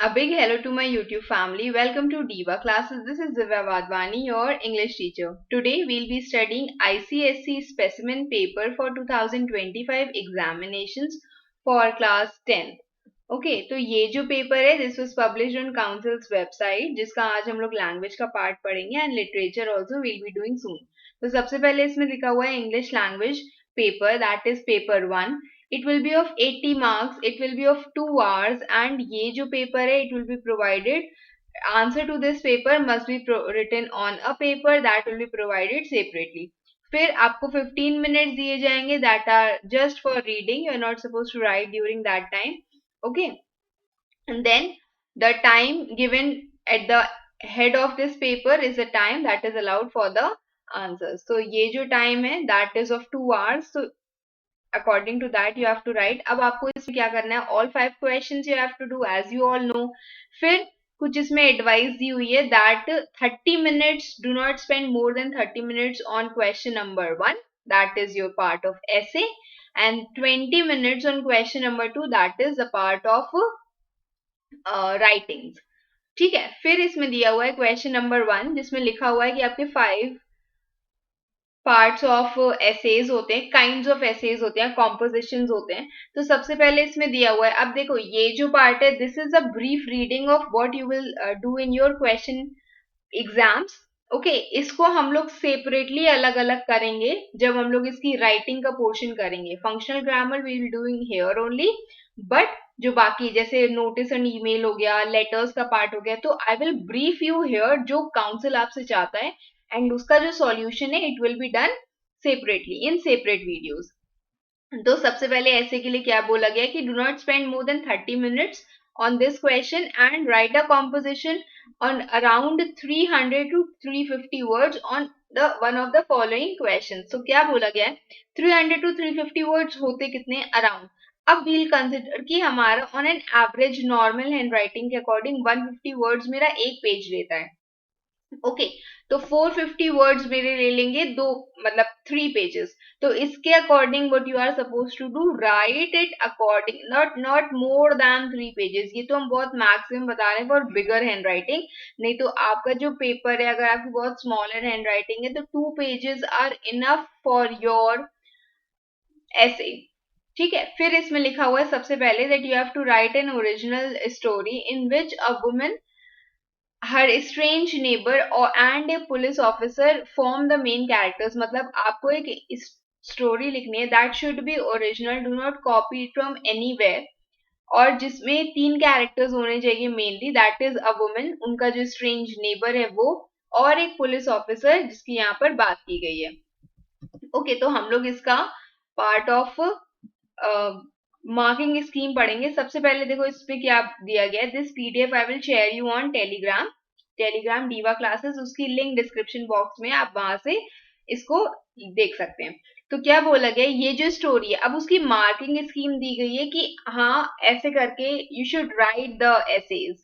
A big hello to my YouTube family. Welcome to Diva Classes. This is Divya Vadvani, your English teacher. Today we'll be studying ICSE specimen paper for 2025 examinations for class 10. Okay, तो ये जो paper है this was published on council's website जिसका आज हम लोग language का part पढ़ेंगे and literature also we'll be doing soon. तो सबसे पहले इसमें लिखा हुआ है English language paper, that is paper 1. It will be of 80 marks, it will be of 2 hours and ये जो पेपर है it will be provided, answer to this paper must be written on a paper that will be provided separately. फिर आपको 15 minutes दिए जाएंगे that are just for reading, you are not supposed to write during that time. Okay, and then the time given at the head of this paper is the time that is allowed for the answers. So ये जो time है that is of 2 hours. So according to that you have to write. अब आपको इसमें क्या करना है, all 5 questions you have to do as you all know. फिर कुछ इसमें एडवाइस दी हुई है that 30 minutes, do not spend more than 30 minutes on question number 1, that is your part of essay, and 20 minutes on question number 2, that is the part of writings. ठीक है, फिर इसमें दिया हुआ है क्वेश्चन नंबर 1 जिसमें लिखा हुआ है कि आपके 5 पार्ट्स ऑफ एसेज होते हैं, काइंड्स ऑफ एसेज होते हैं, कॉम्पोजिशंस होते हैं. तो सबसे पहले इसमें दिया हुआ है, अब देखो ये जो पार्ट है this is a brief reading of what you will do in your question exams. Okay, इसको हम लोग सेपरेटली अलग अलग करेंगे जब हम लोग इसकी राइटिंग का पोर्शन करेंगे. Functional grammar we will doing here only, but जो बाकी जैसे नोटिस एंड ईमेल हो गया, लेटर्स का पार्ट हो गया, तो I will brief you here जो काउंसिल आपसे चाहता है एंड उसका जो सॉल्यूशन है it will be done separately in separate videos. तो सबसे पहले ऐसे के लिए क्या बोला गया कि do not spend more then 30 minutes on this question and write a composition on around 300 to 350 words on the one of the following questions. So क्या बोला गया है, 300 to 350 words होते कितने, अराउंड. अब we'll consider कि हमारा on an average normal handwriting के according 150 words मेरा एक पेज लेता है. ओके, तो 450 वर्ड्स मेरे ले लेंगे दो, मतलब 3 पेजेस. तो इसके according what you are suppose to do, write it according, not more than 3 pages. ये तो हम बहुत मैक्सिमम बता रहे हैं फॉर बिगर हैंड राइटिंग. नहीं तो आपका जो पेपर है अगर आपकी बहुत स्मॉलर हैंड राइटिंग है तो 2 pages are enough for your essay. ठीक है, फिर इसमें लिखा हुआ है सबसे पहले that you have to write an original story in which a woman, her strange neighbor and a police officer form the main characters. मतलब आपको एक स्टोरी लिखनी है that should be original, do not copy it from anywhere, और जिसमें 3 characters होने चाहिए mainly, that is a woman, उनका जो स्ट्रेंज नेबर है वो, और एक पुलिस ऑफिसर जिसकी यहाँ पर बात की गई है. ओके, तो हम लोग इसका पार्ट ऑफ मार्किंग स्कीम पढ़ेंगे. सबसे पहले देखो इसमें क्या दिया गया है, this PDF I will share you on Telegram diva classes, उसकी लिंक डिस्क्रिप्शन बॉक्स में, आप वहां से इसको देख सकते हैं. तो क्या बोला गया, ये जो स्टोरी है अब उसकी मार्किंग स्कीम दी गई है कि हाँ ऐसे करके you should write the essays.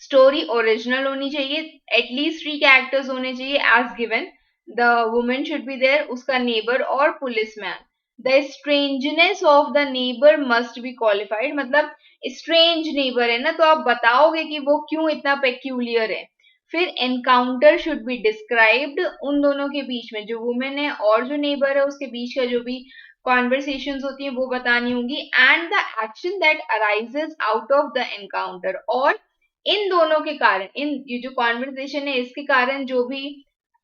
Story original होनी चाहिए, एटलीस्ट 3 कैरेक्टर्स होने चाहिए as given. The women should be there, उसका नेबर और policeman. The strangeness of the neighbour must be qualified, मतलब स्ट्रेंज नेबर है ना तो आप बताओगे कि वो क्यों इतना पेक्यूलियर है. फिर एनकाउंटर शुड बी डिस्क्राइब्ड, उन दोनों के बीच में जो वुमेन है और जो नेबर है उसके बीच का जो भी कॉन्वर्सेशंस होती हैं वो बतानी होंगी. And the action that arises out of the encounter, और इन दोनों के कारण, इन ये जो कॉन्वर्सेशन है इसके कारण जो भी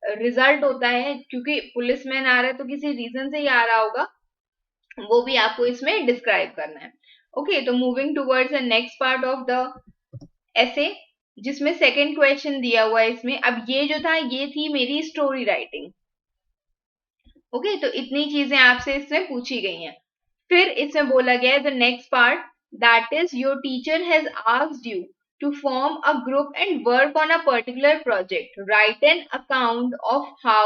रिजल्ट होता है, क्योंकि पुलिसमैन आ रहा है तो किसी रीजन से ही आ रहा होगा, वो भी आपको इसमें डिस्क्राइब करना है. ओके, तो moving towards the next part of the ऐसे जिसमें सेकंड क्वेश्चन दिया हुआ है इसमें. अब ये जो था ये थी मेरी स्टोरी राइटिंग. ओके, तो इतनी चीजें आपसे इसमें पूछी गई हैं. फिर इसमें बोला गया है the next part, that is your teacher has asked you to form a group and work on a particular project. Write an account of how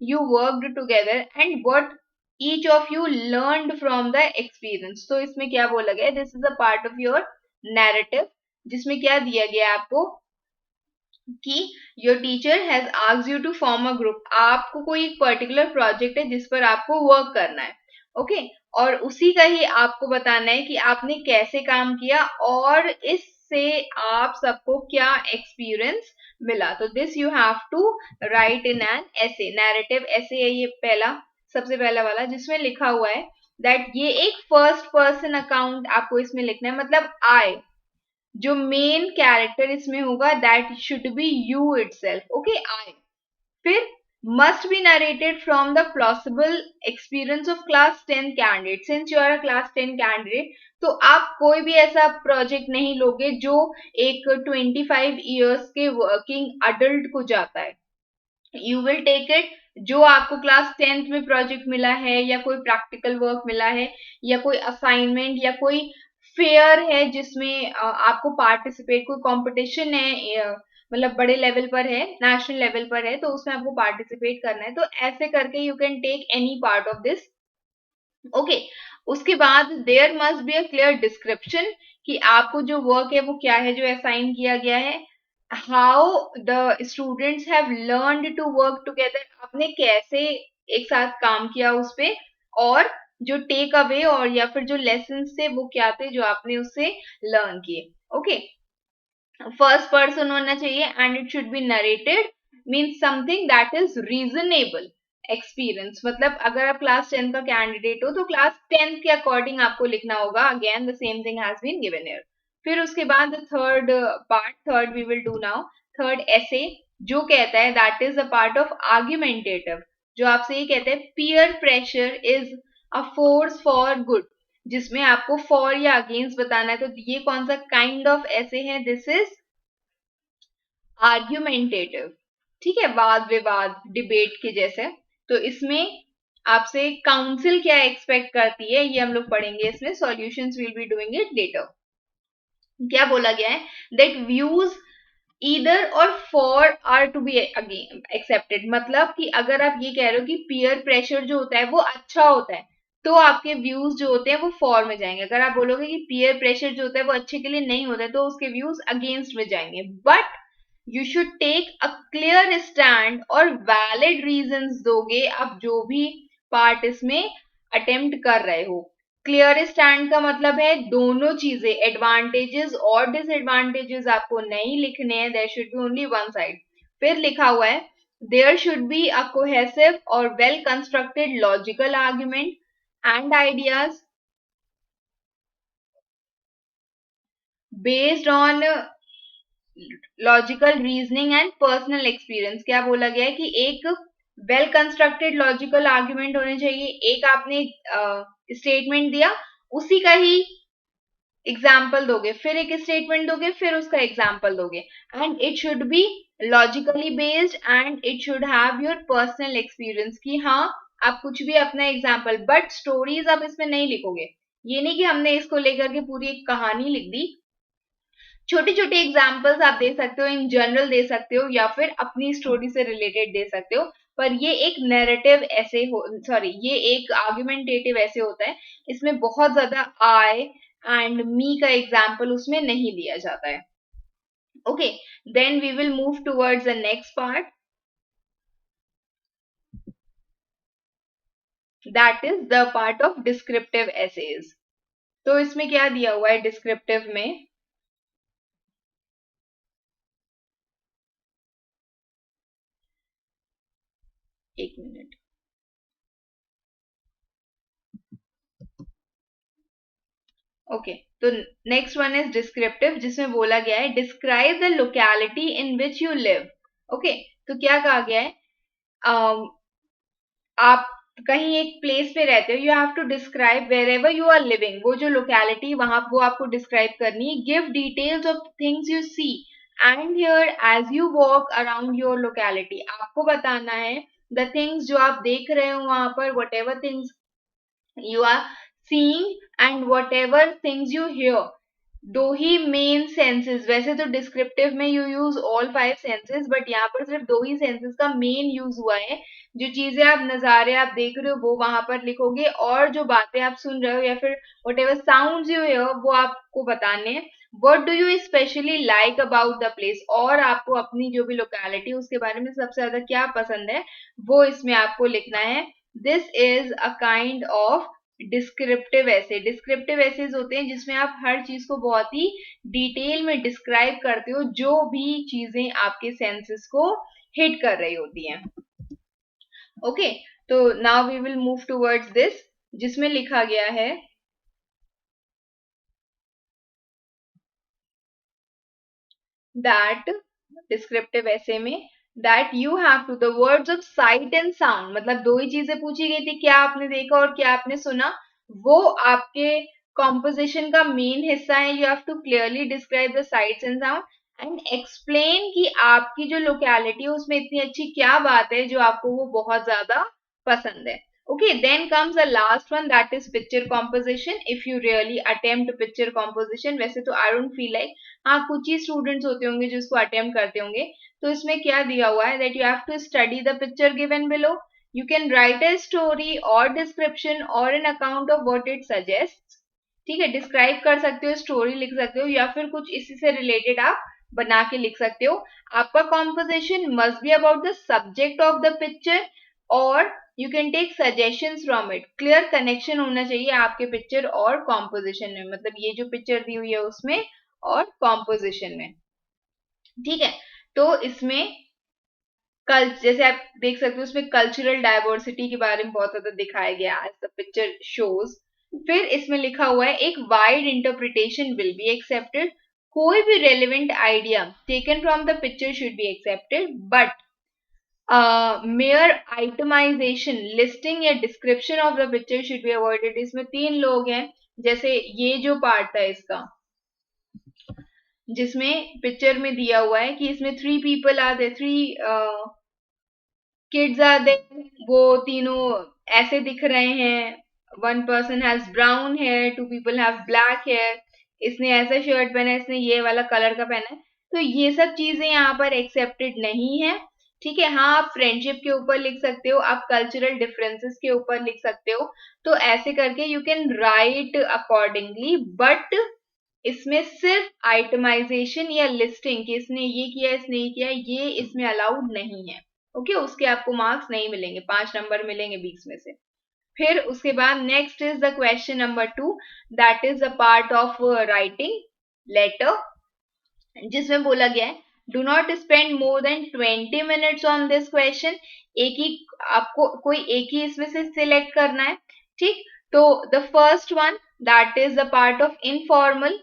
you worked together and what each of you learned from the experience. तो इसमें क्या बोला गया, this is a part of your narrative, जिसमें क्या दिया गया आपको कि your teacher has asked you to form a group. आपको कोई एक पर्टिकुलर प्रोजेक्ट है जिस पर आपको वर्क करना है. ओके, और उसी का ही आपको बताना है कि आपने कैसे काम किया और इस से आप सबको क्या एक्सपीरियंस मिला. तो this you have to write in an essay. Narrative essay है ये पहला, सबसे पहला वाला, जिसमें लिखा हुआ है दैट ये एक फर्स्ट पर्सन अकाउंट आपको इसमें लिखना है. मतलब आई, जो मेन कैरेक्टर इसमें होगा that should be you itself. Okay, I. फिर must be narrated from the plausible experience of class 10 candidate. Since you are a class 10 candidate, तो आप कोई भी ऐसा प्रोजेक्ट नहीं लोगे जो एक 25 इयर्स के वर्किंग अडल्ट को जाता है. यू विल टेक इट जो आपको क्लास 10th में प्रोजेक्ट मिला है, या कोई प्रैक्टिकल वर्क मिला है, या कोई असाइनमेंट, या कोई फेयर है जिसमें आपको पार्टिसिपेट, कोई कंपटीशन है, मतलब बड़े लेवल पर है, नेशनल लेवल पर है, तो उसमें आपको पार्टिसिपेट करना है. तो ऐसे करके you can take any part of this. Okay, उसके बाद there must be a clear description कि आपको जो वर्क है वो क्या है जो असाइन किया गया है. How the students have learned to work together, आपने कैसे एक साथ काम किया उस पे, और जो टेक अवे और या फिर जो लेसन थे वो क्या थे जो आपने उससे लर्न किए. ओके, फर्स्ट पर्सन होना चाहिए and it should be narrated, means something that is reasonable experience. मतलब अगर आप क्लास 10 का कैंडिडेट हो तो क्लास 10 के अकॉर्डिंग आपको लिखना होगा. Again the same thing has been given here. फिर उसके बाद third part, third we will do now, third essay, जो कहता है that is a part of argumentative, जो आपसे ये कहते हैं peer pressure is a force for good, जिसमें आपको फॉर या अगेंस्ट बताना है. तो ये कौन सा काइंड ऑफ ऐसे है, दिस इज आर्ग्यूमेंटेटिव. ठीक है, वाद विवाद, डिबेट के जैसे. तो इसमें आपसे काउंसिल क्या एक्सपेक्ट करती है ये हम लोग पढ़ेंगे इसमें. Solutions will be doing it later. क्या बोला गया है दैट व्यूज ईदर और for are to be again accepted. मतलब कि अगर आप ये कह रहे हो कि पीयर प्रेशर जो होता है वो अच्छा होता है, तो आपके व्यूज जो होते हैं वो फॉर में जाएंगे. अगर आप बोलोगे कि पीयर प्रेशर जो होता है वो अच्छे के लिए नहीं होता है, तो उसके व्यूज अगेंस्ट में जाएंगे. But you should take a clear stand और वैलिड रीजंस दोगे आप जो भी पार्ट इसमें अटेम्प्ट कर रहे हो. क्लियर स्टैंड का मतलब है दोनों चीजें, एडवांटेजेस और डिसएडवांटेजेस आपको नहीं लिखने हैं. There should be only one side. फिर लिखा हुआ है there should be a cohesive और well constructed logical argument and ideas based on logical reasoning and personal experience. क्या बोला गया है कि एक वेल कंस्ट्रक्टेड लॉजिकल आर्ग्यूमेंट होने चाहिए. एक आपने स्टेटमेंट दिया, उसी का ही एग्जाम्पल दोगे, फिर एक स्टेटमेंट दोगे, फिर उसका एग्जाम्पल दोगे. And it should be logically based and it should have your personal experience. कि हाँ, आप कुछ भी अपना एग्जाम्पल, बट स्टोरीज आप इसमें नहीं लिखोगे. ये नहीं कि हमने इसको लेकर के पूरी एक कहानी लिख दी. छोटे छोटे एग्जाम्पल्स आप दे सकते हो, इन जनरल दे सकते हो, या फिर अपनी स्टोरी से रिलेटेड दे सकते हो. पर ये एक नैरेटिव ऐसे हो, सॉरी, ये एक आर्ग्यूमेंटेटिव ऐसे होता है. इसमें बहुत ज्यादा आई एंड मी का एग्जाम्पल उसमें नहीं लिया जाता है. Okay, then we will move towards the next part, that is the part of descriptive essays. तो इसमें क्या दिया हुआ है डिस्क्रिप्टिव में, एक मिनट. ओके, तो नेक्स्ट वन इज डिस्क्रिप्टिव, जिसमें बोला गया है describe the locality in which you live. Okay, तो क्या कहा गया है, आप कहीं एक प्लेस पे रहते हो, you have to describe wherever you are living, वो जो लोकेलिटी वहां वो आपको डिस्क्राइब करनी है. Give details of things you see and hear as you walk around your locality. आपको बताना है द थिंग्स जो आप देख रहे हो वहां पर, what ever things you are seeing and whatever things you hear. दो ही मेन सेंसेस, वैसे तो डिस्क्रिप्टिव में you use all 5 senses, but यहाँ पर सिर्फ दो ही सेंसेस का मेन यूज हुआ है. जो चीजें आप, नजारे आप देख रहे हो वो वहां पर लिखोगे, और जो बातें आप सुन रहे हो या फिर whatever sound you hear वो आपको बताने हैं. What do you specially like about the place, और आपको अपनी जो भी लोकेलिटी उसके बारे में सबसे ज्यादा क्या पसंद है वो इसमें आपको लिखना है. This is a kind of descriptive essays होते हैं जिसमें आप हर चीज को बहुत ही डिटेल में डिस्क्राइब करते हो, जो भी चीजें आपके सेंसेस को हिट कर रही होती हैं। ओके, तो now we will move towards this, जिसमें लिखा गया है दैट डिस्क्रिप्टिव ऐसे में that you have to the words of sight and sound, मतलब दो ही चीजें पूछी गई थी, क्या आपने देखा और क्या आपने सुना, वो आपके कॉम्पोजिशन का मेन हिस्सा है। You have to clearly describe the sights and sound and explain कि आपकी जो लोकेलिटी है उसमें इतनी अच्छी क्या बात है जो आपको वो बहुत ज्यादा पसंद है। Okay, then comes the last one, that is picture composition. If you really attempt picture composition, वैसे तो I don't feel like, हाँ कुछ ही स्टूडेंट्स होते होंगे जो इसको अटेम्प्ट करते होंगे। तो इसमें क्या दिया हुआ है, that you have to study the picture given below. You can write a story or description or an account of what it suggests. ठीक है, डिस्क्राइब कर सकते हो, स्टोरी लिख सकते हो, या फिर कुछ इसी से रिलेटेड आप बना के लिख सकते हो। आपका composition must be about the subject of the picture और you can take suggestions from it. Clear connection होना चाहिए आपके पिक्चर और कॉम्पोजिशन में, मतलब ये जो पिक्चर दी हुई है उसमें और कॉम्पोजिशन में। ठीक है, तो इसमें कल जैसे आप देख सकते हो उसमें कल्चरल डाइवर्सिटी के बारे में बहुत ज्यादा दिखाया गया एज द पिक्चर शोज। फिर इसमें लिखा हुआ है एक wide interpretation will be accepted, कोई भी relevant idea taken from the picture should be accepted, but mere itemisation listing या description of the picture should be avoided. इसमें तीन लोग हैं, जैसे ये जो पार्ट था इसका, जिसमें पिक्चर में दिया हुआ है कि इसमें 3 people are there, 3 kids are there, वो तीनों ऐसे दिख रहे हैं। 1 person has brown hair, 2 people have black hair, इसने ऐसा शर्ट पहना है, इसने ये वाला कलर का पहना है। तो ये सब चीजें यहाँ पर एक्सेप्टेड नहीं है। ठीक है, हाँ आप फ्रेंडशिप के ऊपर लिख सकते हो, आप कल्चरल डिफरेंसेस के ऊपर लिख सकते हो, तो ऐसे करके you can write accordingly, but इसमें सिर्फ आइटमाइजेशन या लिस्टिंग कि इसने ये किया इसने ये किया, ये इसमें अलाउड नहीं है। ओके, उसके आपको मार्क्स नहीं मिलेंगे, 5 नंबर मिलेंगे 20 में से। फिर उसके बाद next is the question number 2, that is the part of writing letter, जिसमें बोला गया है do not spend more than 20 minutes on this question. एक ही आपको कोई एक ही इसमें से सिलेक्ट करना है। ठीक, तो the first one that is the part of informal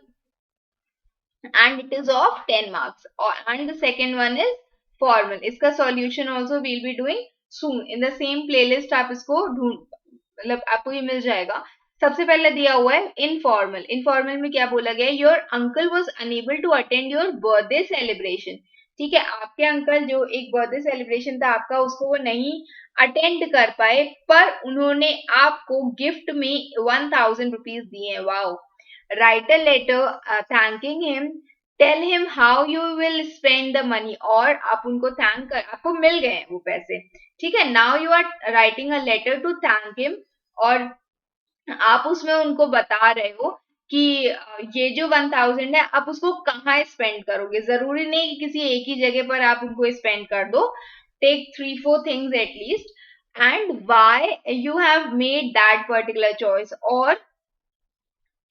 and it is of 10 marks, and the second one is formal. इसका solution also we'll be doing soon in the same playlist, आप इसको ढूंढ मतलब आपको ये मिल जाएगा। सबसे पहले दिया हुआ है इनफॉर्मल। इनफॉर्मल में क्या बोला गया है, your uncle was unable to attend your birthday celebration. ठीक है, आपके अंकल जो एक बर्थडे सेलिब्रेशन था आपका, उसको वो नहीं अटेंड कर पाए, पर उन्होंने आपको गिफ्ट में 1000 रुपीज दिए हैं। Wow, write a letter thanking him, tell him how you will spend the money, और आप उनको थैंक कर, आपको मिल गए हैं वो पैसे। ठीक है, now you are writing a letter to thank him, और आप उसमें उनको बता रहे हो कि ये जो 1000 है आप उसको कहाँ स्पेंड करोगे। जरूरी नहीं कि किसी एक ही जगह पर आप उनको स्पेंड कर दो, take 3-4 things at least, and why you have made that particular choice, और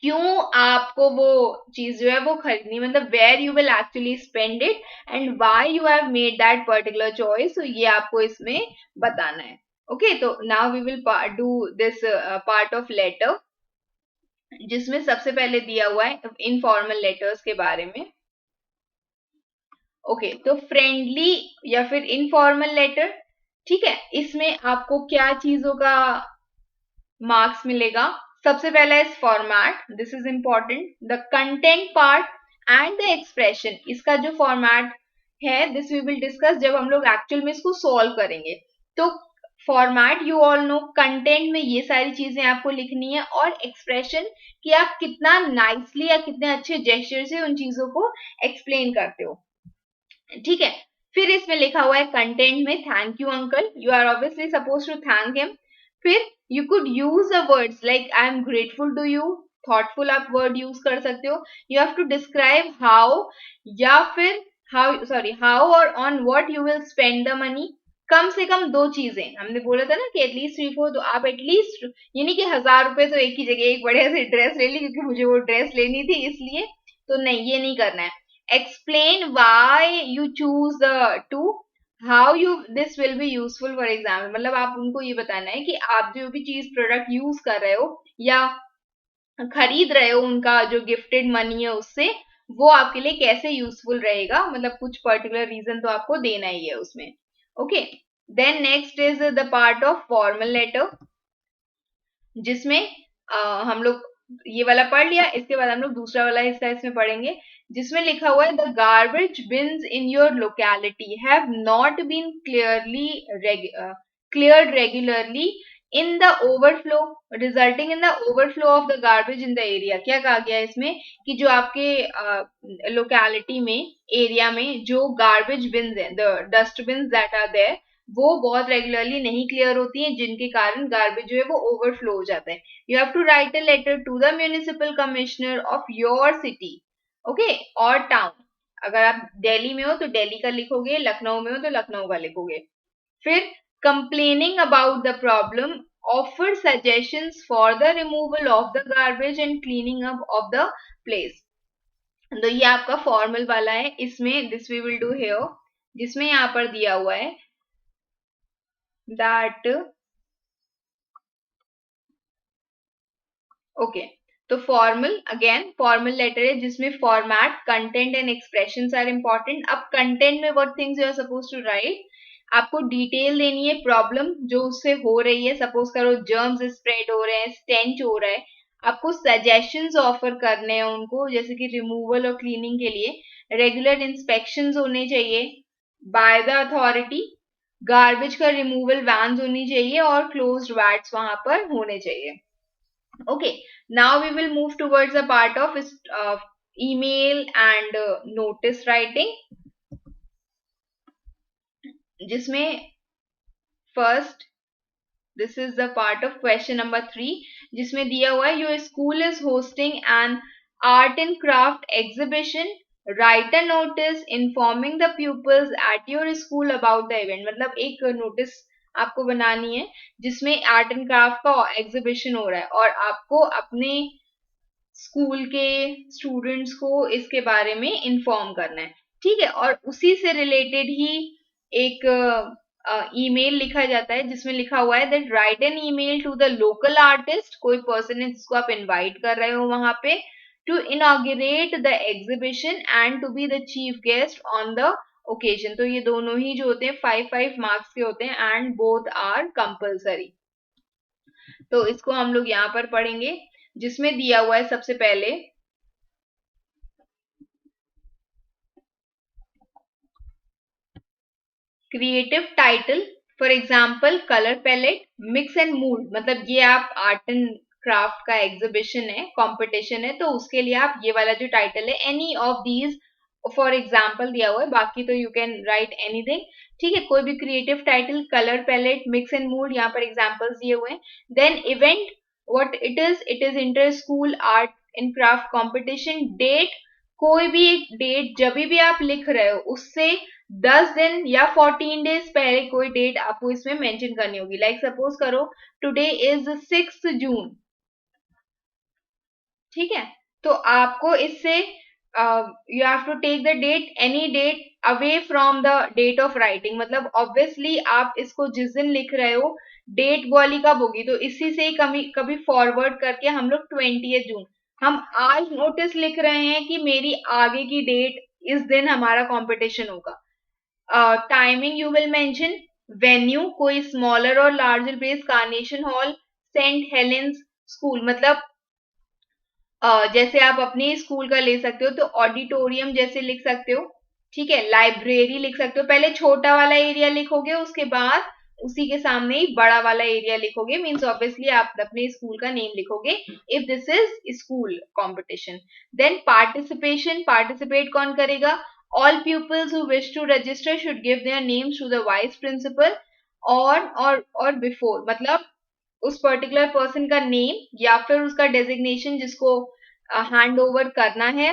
क्यों आपको वो चीज जो है वो खरीदनी, मतलब where you will actually spend it and why you have made that particular choice, तो ये आपको इसमें बताना है। ओके, तो now we will do this part of letter, जिसमें सबसे पहले दिया हुआ है इनफॉर्मल लेटर्स के बारे में। ओके, तो फ्रेंडली या फिर इनफॉर्मल लेटर, ठीक है, इसमें आपको क्या चीजों का मार्क्स मिलेगा। सबसे पहला is format, this is important, the content part and the expression. इसका जो फॉर्मेट है दिस वी विल डिस्कस जब हम लोग एक्चुअल में इसको सॉल्व करेंगे। तो format you all know, content में ये सारी चीजें आपको लिखनी है, और एक्सप्रेशन कि आप कितना नाइसली या कितने अच्छे जेस्चर से उन चीजों को एक्सप्लेन करते हो। ठीक है, फिर इसमें लिखा हुआ है कंटेंट में thank you uncle, you are obviously suppose to thank him. फिर you could use the words like I am grateful to you, thoughtful आप वर्ड यूज कर सकते हो। You have to describe how, या फिर हाउ और on what you will spend the money. कम से कम 2 चीजें, हमने बोला था ना कि एटलीस्ट 3-4, तो आप एटलीस्ट ये नहीं कि 1000 रुपए तो एक ही जगह एक बढ़िया से ड्रेस ले ली क्योंकि मुझे वो ड्रेस लेनी थी इसलिए, तो नहीं, ये नहीं करना है. Explain why you choose the two, how you this will be useful for example. मतलब आप उनको ये बताना है कि आप जो भी चीज प्रोडक्ट यूज कर रहे हो या खरीद रहे हो, उनका जो गिफ्टेड मनी है उससे, वो आपके लिए कैसे यूजफुल रहेगा, मतलब कुछ पर्टिकुलर रीजन तो आपको देना ही है उसमें. Okay. Then next is the part of formal letter, जिसमें हम लोग ये वाला पढ़ लिया. इसके बाद हम लोग दूसरा वाला हिस्सा इसमें पढ़ेंगे, जिसमें लिखा हुआ है the garbage bins in your locality have not been cleared regularly in the overflow resulting in the overflow of the garbage in the area. क्या कहा गया है इसमें कि जो आपके लोकेलिटी में, एरिया में जो गार्बेज बिन्स है, the dustbins that are there, वो बहुत रेगुलरली नहीं क्लियर होती हैं, जिनके कारण गार्बेज जो है वो ओवरफ्लो हो जाता है. You have to write a letter to the municipal commissioner of your city, okay, और टाउन. अगर आप दिल्ली में हो तो दिल्ली का लिखोगे, लखनऊ में हो तो लखनऊ का लिखोगे. फिर complaining about the problem, offer suggestions for the removal of the garbage and cleaning up of the place. तो ये आपका फॉर्मल वाला है. इसमें this we will do here, जिसमें यहाँ पर दिया हुआ है दैट, ओके, तो फॉर्मल, अगेन फॉर्मल लेटर है जिसमें format, content and expressions are important. अब कंटेंट में what things you are suppose to write, आपको डिटेल देनी है प्रॉब्लम जो उससे हो रही है. सपोज करो जर्म्स स्प्रेड हो रहे हैं, स्टेंच हो रहा है, आपको सजेशंस ऑफर करने हैं उनको, जैसे कि रिमूवल और क्लीनिंग के लिए रेगुलर इंस्पेक्शंस होने चाहिए बाय द अथॉरिटी, गार्बेज का रिमूवल वैन्स होनी चाहिए और क्लोज्ड वैट्स वहां पर होने चाहिए. Okay, now we will move towards the part of email and notice writing, जिसमें first this is the part of question number 3, जिसमें दिया हुआ है your school is hosting an art and craft exhibition, write a notice informing the pupils at your school about the event. मतलब एक notice आपको बनानी है जिसमें आर्ट एंड क्राफ्ट का एग्जीबिशन हो रहा है और आपको अपने स्कूल के स्टूडेंट्स को इसके बारे में इन्फॉर्म करना है. ठीक है, और उसी से रिलेटेड ही एक ईमेल लिखा जाता है जिसमें लिखा हुआ है that write an email to the local artist, कोई पर्सन है जिसको आप इनवाइट कर रहे हो वहां पे, to inaugurate the exhibition and to be the chief guest on the occasion. तो ये दोनों ही जो होते हैं 5-5 मार्क्स के होते हैं एंड बोथ आर कंपल्सरी. तो इसको हम लोग यहाँ पर पढ़ेंगे, जिसमें दिया हुआ है सबसे पहले creative title, for example colour palette, mix and mood. मतलब ये आप आर्ट एंड क्राफ्ट का एग्जीबिशन है, कंपटीशन है, तो उसके लिए आप ये वाला जो टाइटल है any of these for example दिया हुआ है, बाकी तो यू कैन राइट एनीथिंग. ठीक है, कोई भी creative title, colour palette, mix and mood, यहाँ पर एग्जाम्पल्स दिए हुए हैं. Then event, what it is inter school art and craft competition. Date, कोई भी एक डेट जब भी आप लिख रहे हो उससे 10 दिन या 14 डेज पहले कोई डेट आपको इसमें मेंशन करनी होगी. लाइक सपोज करो टुडे इज 6 जून. ठीक है, तो आपको इससे you have to take the date, any date away from the date of writing. मतलब ऑब्वियसली आप इसको जिस दिन लिख रहे हो डेट वाली कब होगी, तो इसी से कभी कभी फॉरवर्ड करके हम लोग 20 जून, हम आज नोटिस लिख रहे हैं कि मेरी आगे की डेट इस दिन हमारा कंपटीशन होगा. Timing you will mention, venue कोई स्मॉलर और larger place, Carnation Hall, Saint Helens School. मतलब जैसे आप अपने स्कूल का ले सकते हो तो ऑडिटोरियम जैसे लिख सकते हो. ठीक है, लाइब्रेरी लिख सकते हो. पहले छोटा वाला एरिया लिखोगे, उसके बाद उसी के सामने ही बड़ा वाला एरिया लिखोगे. मीन्स ऑब्वियसली आप अपने स्कूल का नेम लिखोगे if this is school competition. Then participation, participate कौन करेगा, all pupils who wish to register should give their names to the vice principal और बिफोर. मतलब उस पर्टिकुलर पर्सन का नेम या फिर उसका डेजिग्नेशन जिसको हैंड ओवर करना है,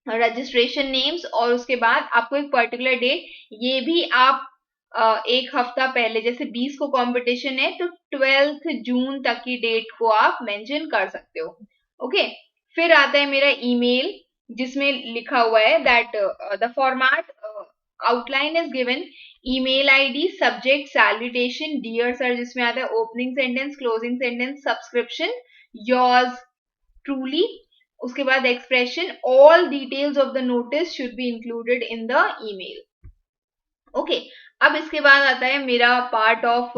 रजिस्ट्रेशन नेम्स, और उसके बाद आपको एक पर्टिकुलर डेट, ये भी आप एक हफ्ता पहले, जैसे 20 को कंपटीशन है तो 12 जून तक की डेट को आप मेंशन कर सकते हो। ओके, फिर आता है मेरा ईमेल, जिसमें लिखा हुआ है that the format outline is given, email ID, subject salutation dear sir, जिसमें आता है opening sentence, closing sentence, subscription, yours truly, उसके बाद expression, all details of the notice should be included in the email. Okay, अब इसके बाद आता है मेरा पार्ट ऑफ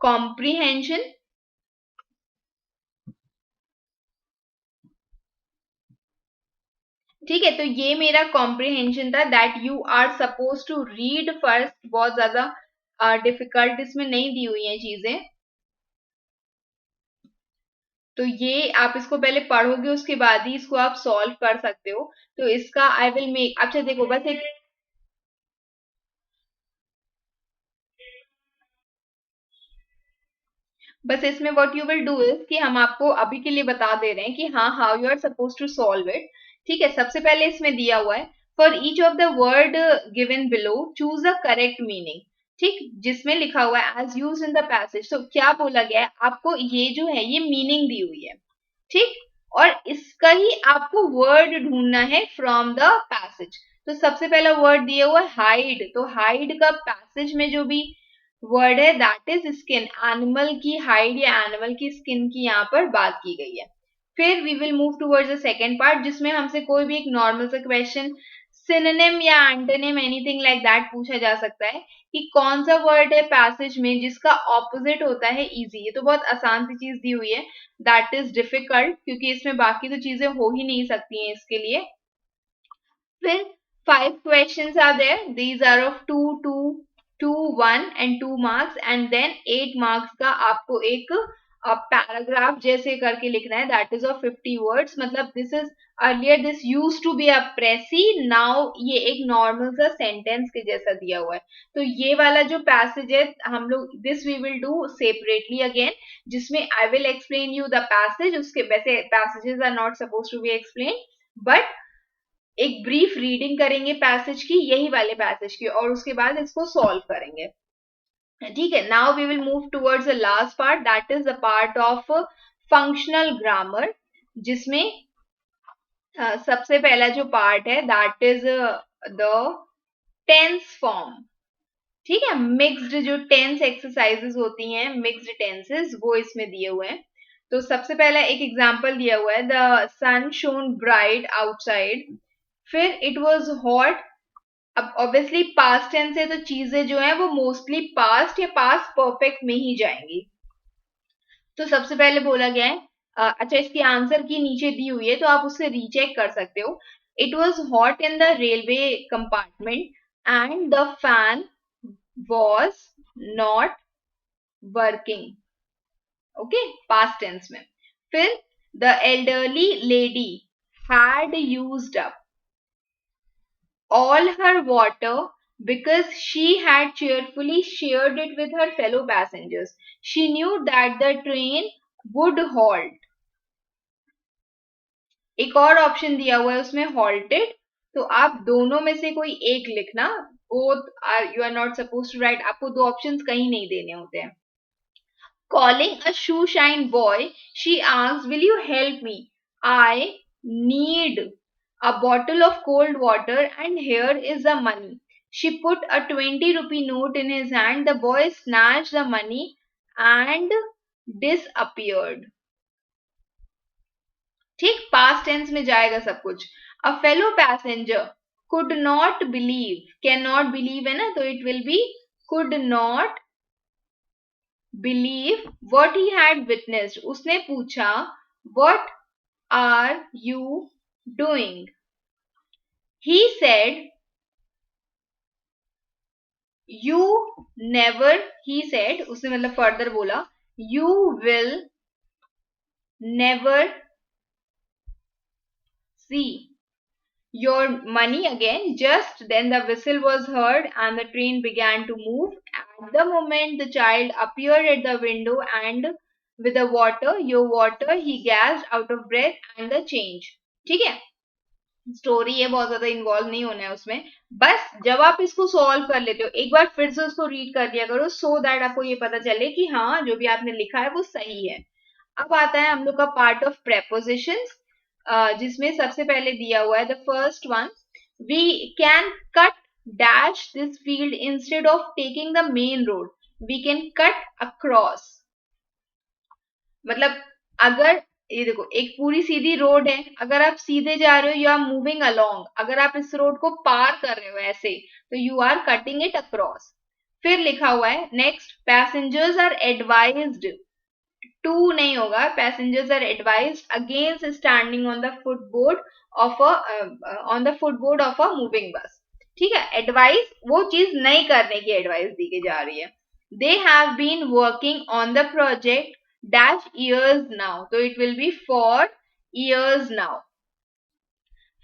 कॉम्प्रीहेंशन। ठीक है, तो ये मेरा कॉम्प्रीहेंशन था that you are suppose to read first. बहुत ज्यादा डिफिकल्ट इसमें नहीं दी हुई है चीजें, तो ये आप इसको पहले पढ़ोगे उसके बाद ही इसको आप सॉल्व कर सकते हो। तो इसका आई विल मेक, अच्छा देखो बस एक, बस इसमें what you will do is कि हम आपको अभी के लिए बता दे रहे हैं कि हाँ, how you are suppose to solve it. ठीक है, सबसे पहले इसमें दिया हुआ है for each of the word given below choose a correct meaning. ठीक, जिसमें लिखा हुआ है as use in the passage, तो क्या बोला गया है आपको, ये जो है ये मीनिंग दी हुई है। ठीक, और इसका ही आपको वर्ड ढूंढना है फ्रॉम द पैसेज। तो सबसे पहला वर्ड दिया हुआ है हाइड, तो हाइड का पैसेज में जो भी वर्ड है दैट इज स्किन, एनिमल की हाइड या एनिमल की स्किन की यहाँ पर बात की गई है। फिर we will move towards the second part, जिसमें हमसे कोई भी एक नॉर्मल सा क्वेश्चन, सिनोनिम या एंटोनिम एनीथिंग लाइक दैट पूछा जा सकता है कि कौन सा वर्ड है पैसेज में जिसका ऑपोजिट होता है इजी। ये तो बहुत आसान सी चीज दी हुई है, दैट इज डिफिकल्ट, क्योंकि इसमें बाकी तो चीजें हो ही नहीं सकती हैं इसके लिए। फिर 5 questions are there. These are of 2, 1 and 2 marks, and then 8 marks का आपको एक पैराग्राफ जैसे करके लिखना है, दैट इज ऑफ 50 words। मतलब this is earlier this use to be a precis, now ये एक नॉर्मल सा सेंटेंस के जैसा दिया हुआ है। तो ये वाला जो पैसेज है हम लोग this we will do separately again, जिसमें I will explain you the passage. उसके वैसे passages are not suppose to be explain, but एक ब्रीफ रीडिंग करेंगे पैसेज की, यही वाले पैसेज की, और उसके बाद इसको सॉल्व करेंगे। ठीक है, now we will move towards the last part, that is the part of functional grammar, जिसमें सबसे पहला जो पार्ट है that is the tense form. ठीक है, मिक्स्ड जो टेंस एक्सरसाइजेस होती हैं, मिक्स्ड टेंसेस, वो इसमें दिए हुए हैं। तो सबसे पहला एक एग्जांपल दिया हुआ है, the sun shone bright outside. फिर इट वॉज हॉट। अब ऑब्वियसली पास्ट टेंस है तो चीजें जो है वो मोस्टली पास्ट या पास्ट परफेक्ट में ही जाएंगी। तो सबसे पहले बोला गया है, अच्छा इसकी आंसर की नीचे दी हुई है तो आप उससे रीचेक कर सकते हो। It was hot in the railway compartment and the fan was not working. Okay, past tense में। फिर the elderly lady had used up all her water because she had cheerfully shared it with her fellow passengers. She knew that the train would halt. एक और option दिया हुआ है उसमें halted, तो आप दोनों में से कोई एक लिखना। Both are, you are not suppose to write, आपको दो ऑप्शंस कहीं नहीं देने होते हैं। Calling a shoe shine boy, she asked, will you help me? I need a bottle of cold water and here is the money. She put a 20 rupee note in his hand. The boy snatched the money and disappeared. ठीक, past tense में जाएगा सब कुछ। A fellow passenger could not believe, cannot believe है ना, तो it will be could not believe what he had witnessed. उसने पूछा what are you doing? He said you never, he said उसने मतलब further बोला you will never see your money again. Just then the whistle was heard and the train began to move. At the moment the child appeared at the window and with the water, your water, he gasped out of breath and the change. ठीक है, story है, बहुत ज्यादा involve नहीं होना है उसमें। बस जब आप इसको सॉल्व कर लेते हो एक बार फिर से उसको रीड कर दिया करो, सो दैट आपको ये पता चले कि हाँ जो भी आपने लिखा है वो सही है। अब आता है हम लोग का पार्ट ऑफ प्रेपोजिशंस, जिसमें सबसे पहले दिया हुआ है the first one, we can cut dash this field instead of taking the main road, we can cut across. मतलब अगर ये देखो एक पूरी सीधी रोड है, अगर आप सीधे जा रहे हो, यू आर मूविंग अलोंग, अगर आप इस रोड को पार कर रहे हो ऐसे, तो you are cutting it across. फिर लिखा हुआ है next, passengers are advised to नहीं होगा, passengers are advised against standing on the footboard of a moving bus. ठीक है, एडवाइस वो चीज नहीं करने की एडवाइस दी के जा रही है। They have been working on the project dash years now, तो it will be for years now.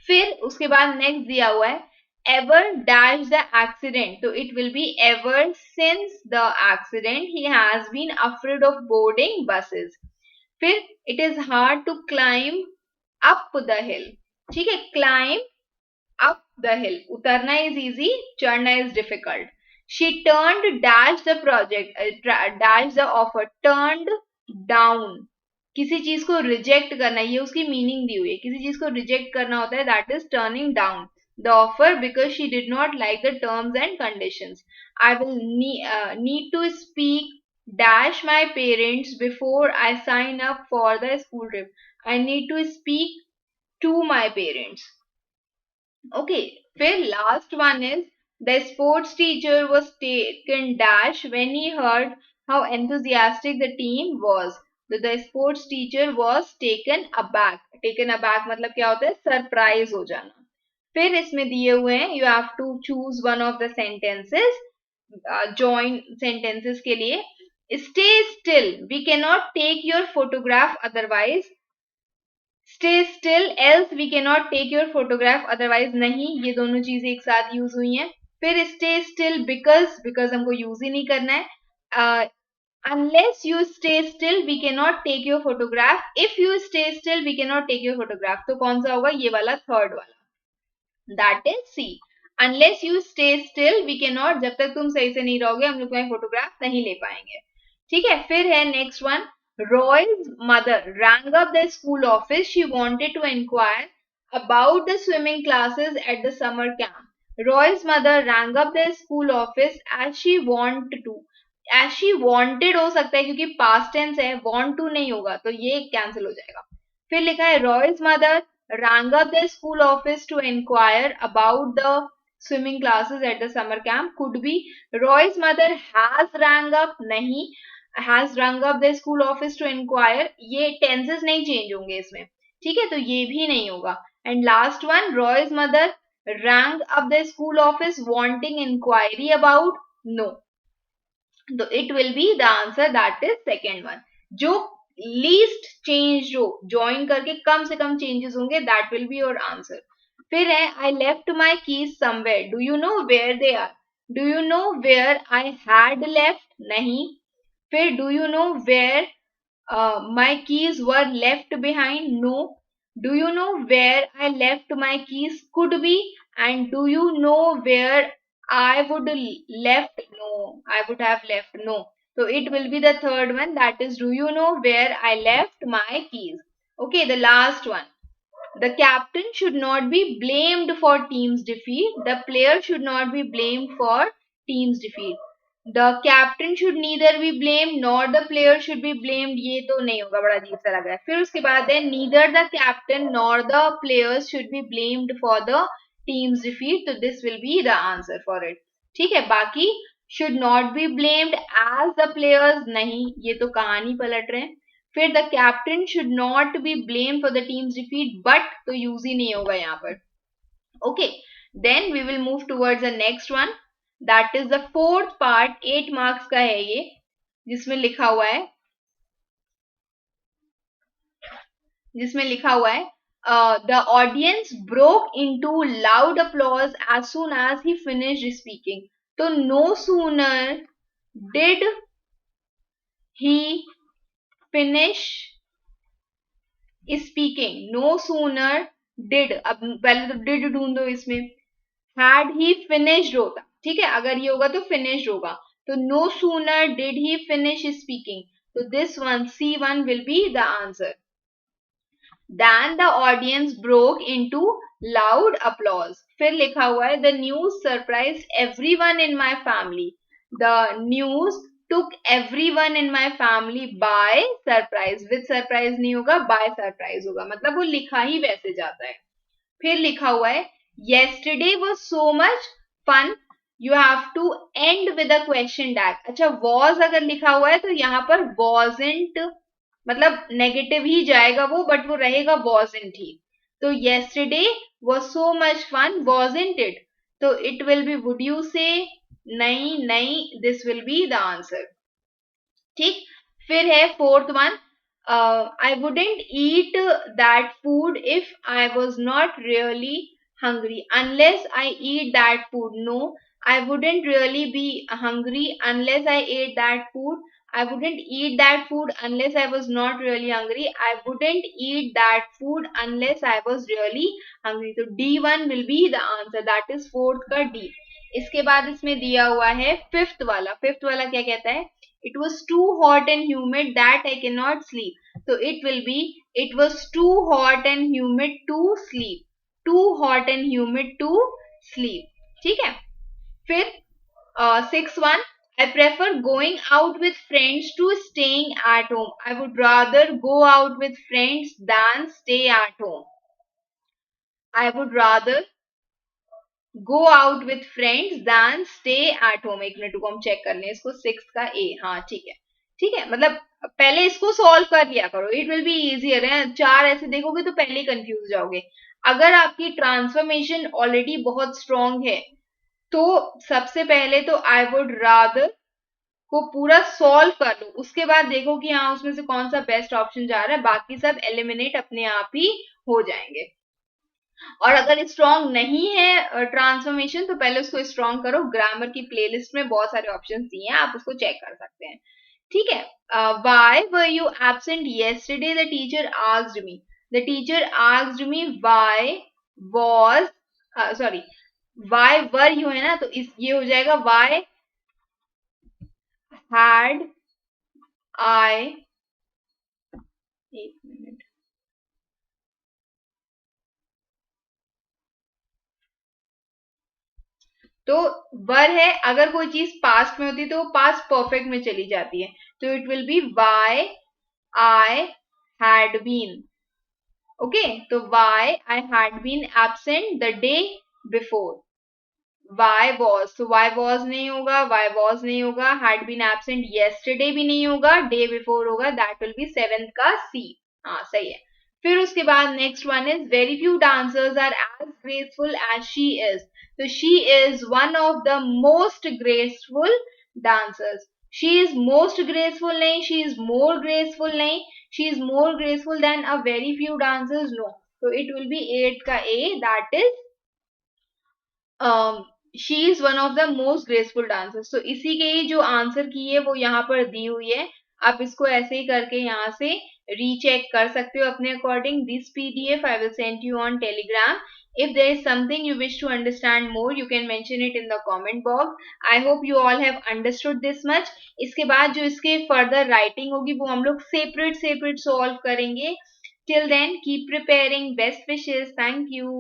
फिर उसके बाद नेक्स्ट दिया हुआ है एवर डैश द एक्सीडेंट, तो it will be ever since the accident he has been afraid of boarding buses. फिर it is hard to climb up the hill. ठीक है, क्लाइम अप द हिल, उतरना is easy, चढ़ना is difficult. She turned dash the project dash the offer, turned down, किसी चीज को reject करना, ये उसकी मीनिंग दी हुई है, किसी चीज को रिजेक्ट करना होता है, that is turning down the offer because she did not like the terms and conditions. I will need to speak dash my parents before I sign up for the school trip. I need to speak to my parents. Okay, फिर last one is the sports teacher was taken dash when he heard how enthusiastic the team was. So the sports teacher was taken aback. Taken aback मतलब क्या होता है, surprise हो जाना। फिर इसमें दिए हुए हैं you have to choose one of the sentences, join sentences के लिए stay still, we cannot take your photograph otherwise, stay still else we can not take your photograph otherwise नहीं, ये दोनों चीजें एक साथ यूज हुई हैं। फिर स्टे स्टिल बिकॉज, बिकॉज हमको यूज ही नहीं करना है। Unless you stay still we can not take your photograph, if you stay still we can not take your photograph, तो कौन सा होगा, ये वाला थर्ड वाला, that is C. Unless you stay still we can not, जब तक तुम सही से नहीं रहोगे हम लोग तुम्हारी फोटोग्राफ नहीं ले पाएंगे। ठीक है, फिर है next one, Roy's mother rang up the school office. She wanted to inquire about the swimming classes at the summer camp. Roy's mother rang up the school office as she wanted to. As she wanted हो सकता है क्योंकि past tense है, want to नहीं होगा तो ये cancel हो जाएगा। फिर लिखा है Roy's mother rang up the school office to inquire about the swimming classes at the summer camp. Could be Roy's mother has rang up, नहीं, has rung up the school office to inquire, ये tenses नहीं change होंगे इसमें। ठीक है, तो ये भी नहीं होगा। And last one, Roy's mother rang up the school office wanting inquiry about, no, तो it will be the answer, that is second one. जो लीस्ट चेंज, जो ज्वाइन करके कम से कम चेंजेस होंगे, that will be your answer. फिर है I left my keys somewhere, do you know where they are, do you know where I had left, नहीं। फिर do you know where my keys were left behind, no. Do you know where I left my keys, could be. And do you know where I would left, no, I would have left, no. So it will be the third one, that is do you know where I left my keys. Okay, the last one. The captain should not be blamed for team's defeat. The player should not be blamed for team's defeat. The captain should neither be blamed nor the player should be blamed. ये तो नहीं होगा, बड़ा अजीब सा लग रहा है। फिर उसके बाद है neither the captain nor the players should be blamed for the team's defeat. तो this will be the answer for it. ठीक है, बाकी should not be blamed as the players, नहीं, ये तो कहानी पलट रहे हैं। फिर the captain should not be blame for the team's defeat, but तो यूज ही नहीं होगा यहाँ पर। Okay, then we will move towards the next one, that is the fourth part, 8 marks का है ये, जिसमें लिखा हुआ है, the audience broke into loud applause as soon as he finished speaking. तो no sooner did he finish speaking, no sooner did, अब पहले तो डिड ढूंढो इसमें, हैड ही फिनिश्ड होता, ठीक है, अगर ये होगा तो फिनिश्ड होगा, तो no sooner did he finish speaking, तो this one C1 will be the answer. Then the audience broke into loud applause. फिर लिखा हुआ है the news surprised everyone in my family. The news took everyone in my family by surprise. With surprise नहीं होगा, by surprise होगा, मतलब वो लिखा ही वैसे जाता है. फिर लिखा हुआ है yesterday was so much fun. You have to end with a question tag. अच्छा, was अगर लिखा हुआ है तो यहाँ पर wasn't, मतलब नेगेटिव ही जाएगा वो, बट वो रहेगा wasn't ही. तो yesterday was so much fun, wasn't it? तो it will be would you say. नहीं नहीं, this will be the answer. ठीक. फिर है fourth one, I wouldn't eat that food if I was not really hungry unless I eat that food. No, I wouldn't really be hungry unless I ate that food. I wouldn't eat that food unless I was not really hungry. I wouldn't eat that food unless I was really hungry. So D1 will be the answer. That is fourth का D. इसके बाद इसमें दिया हुआ है fifth वाला. Fifth वाला क्या कहता है? It was too hot and humid that I cannot sleep. So it will be it was too hot and humid to sleep. Too hot and humid to sleep. ठीक है. फिर sixth one, I prefer going out with friends to staying at home. I would rather go out with friends than stay at home. I would rather go out with friends than stay at home. एक मिनट को हम check कर लें इसको. Six का ए, हाँ ठीक है. ठीक है, मतलब पहले इसको सॉल्व कर लिया करो, इट विल बी इजियर है. चार ऐसे देखोगे तो पहले कंफ्यूज जाओगे. अगर आपकी ट्रांसफॉर्मेशन ऑलरेडी बहुत स्ट्रांग है तो सबसे पहले तो आई वुड रादर को पूरा सॉल्व कर लो, उसके बाद देखो कि हाँ उसमें से कौन सा बेस्ट ऑप्शन जा रहा है, बाकी सब एलिमिनेट अपने आप ही हो जाएंगे. और अगर स्ट्रॉन्ग नहीं है ट्रांसफॉर्मेशन तो पहले उसको स्ट्रॉन्ग करो. ग्रामर की प्लेलिस्ट में बहुत सारे ऑप्शन दिए हैं, आप उसको चेक कर सकते हैं. ठीक है. Why were you absent yesterday, the teacher asked me. The teacher asked me why was, sorry why were you है ना, तो इस ये हो जाएगा वाई हैड आई, एक मिनट, तो वर है, अगर कोई चीज पास्ट में होती है तो वो पास्ट परफेक्ट में चली जाती है, तो it will be Y I had been. Okay, तो Y I had been absent the day before. Y was, तो वाई वॉज नहीं होगा, वाई वॉज नहीं होगा. हैड बीन एब्सेंट येस्टरडे भी नहीं होगा, डे बिफोर होगा, दैट विल बी सेवेंथ का सी. हाँ सही है. फिर उसके बाद next one is very few dancers are as graceful as she is. तो she is one of the most graceful dancers. She is most graceful नहीं, शी इज मोर ग्रेसफुल नहीं, she is more graceful than a very few dancers. No, तो it will be eight का A, that is she is one of the most graceful dancers. तो इसी के ही जो answer की है वो यहाँ पर दी हुई है. आप इसको ऐसे ही करके यहाँ से रीचेक कर सकते हो अपने according. This PDF I will send you on Telegram. If there is something you wish to understand more, you can mention it in the comment box. I hope you all have understood this much. इसके बाद जो इसके further writing होगी वो हम लोग separate solve करेंगे. Till then, keep preparing. Best wishes. Thank you.